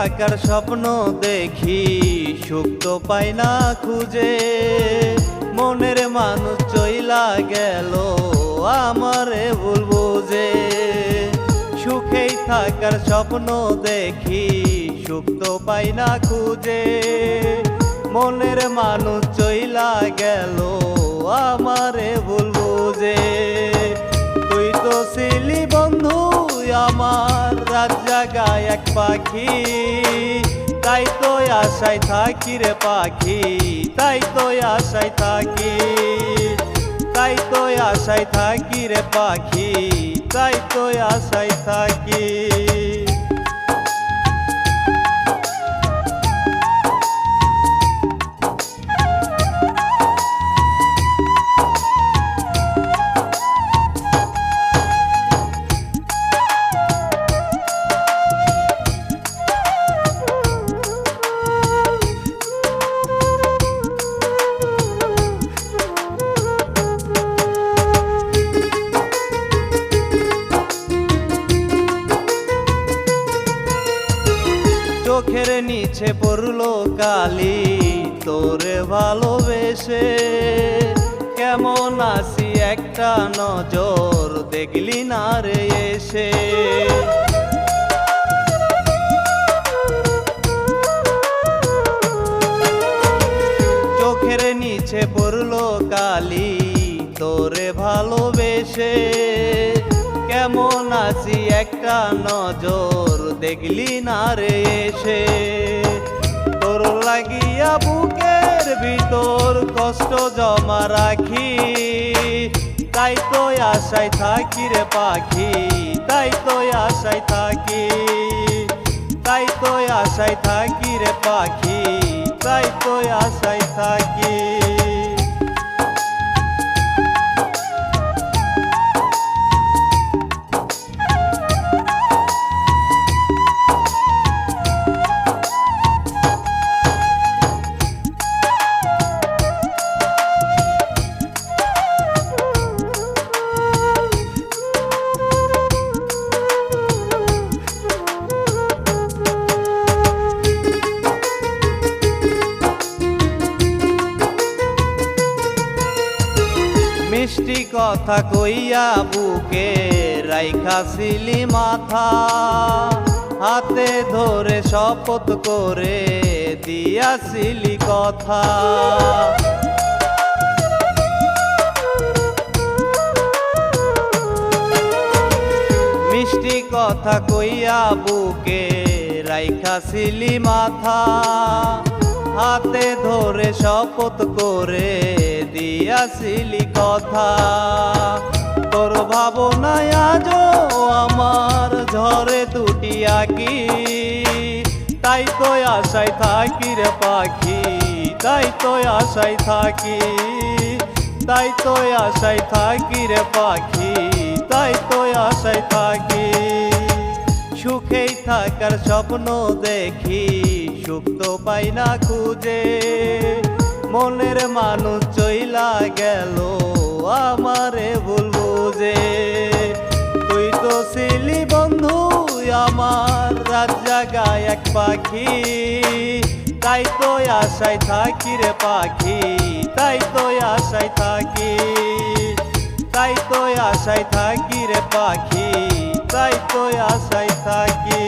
থাকার স্বপ্ন দেখি, সুখ তো পাই না খুঁজে। মনের মানুষ চইলা গেল আমারে ভুল বুঝে। সুখেই থাকার স্বপ্ন দেখি, সুখ তো পাই না খুঁজে। মনের মানুষ চইলা গেল আমারে ভুল বুঝে। তুই তো ছিলি বন্ধু আমার রাত জাগায় এক পাখি, তাই তো আশায় থাকি রে পাখি, তাই তো আশায় থাকি, তাই তো আশায় থাকি রে পাখি, তাই তো আশায় থাকি। চোখের নিচে পড়লো কালি তোরে ভালোবেসে। কেমন আছি একটা নজর দেখলি না রে এসে। চোখের নিচে পড়লো কালি তোরে ভালোবেসে। কেমন আছি একটা নজর দেখলি না রে এসে। তোর লাগিয়া বুকের ভিতর কষ্ট জমা রাখি, তাই তো আশায় থাকি রে পাখি, তাই তো আশায় থাকি, তাই তো আশায় থাকি রে পাখি, তাই তো আশায় থাকি। মিষ্টি কথা কইয়া বুকে রাইখাছিলি মাথা, হাতে ধরে শপথ করে দিয়াছিলি কথা। মিষ্টি কথা কইয়া বুকে রাইখাছিলি মাথা, হাতে ধরে শপথ করে দিয়াছিলি কথা। তোর ভাবনায় আজও আমার ঝরে দুটি আঁকি, তাই তো আশায় থাকি রে পাখি, তাই তো আশায় থাকি, তাই তো আশায় থাকি রে পাখি, তাই তো আশায় থাকি। সুখেই থাকার স্বপ্ন দেখি, সুখ তো পাই না খুঁজে। মনের মানুষ চইলা গেল আমারে ভুল বুঝে। তুই তো ছিলি বন্ধু আমার রাত জাগায় এক পাখি, তাই তো আশায় থাকি রে পাখি, তাই তো আশায় থাকি, তাই তো আশায় থাকি রে পাখি, তাই তো আশায় থাকি।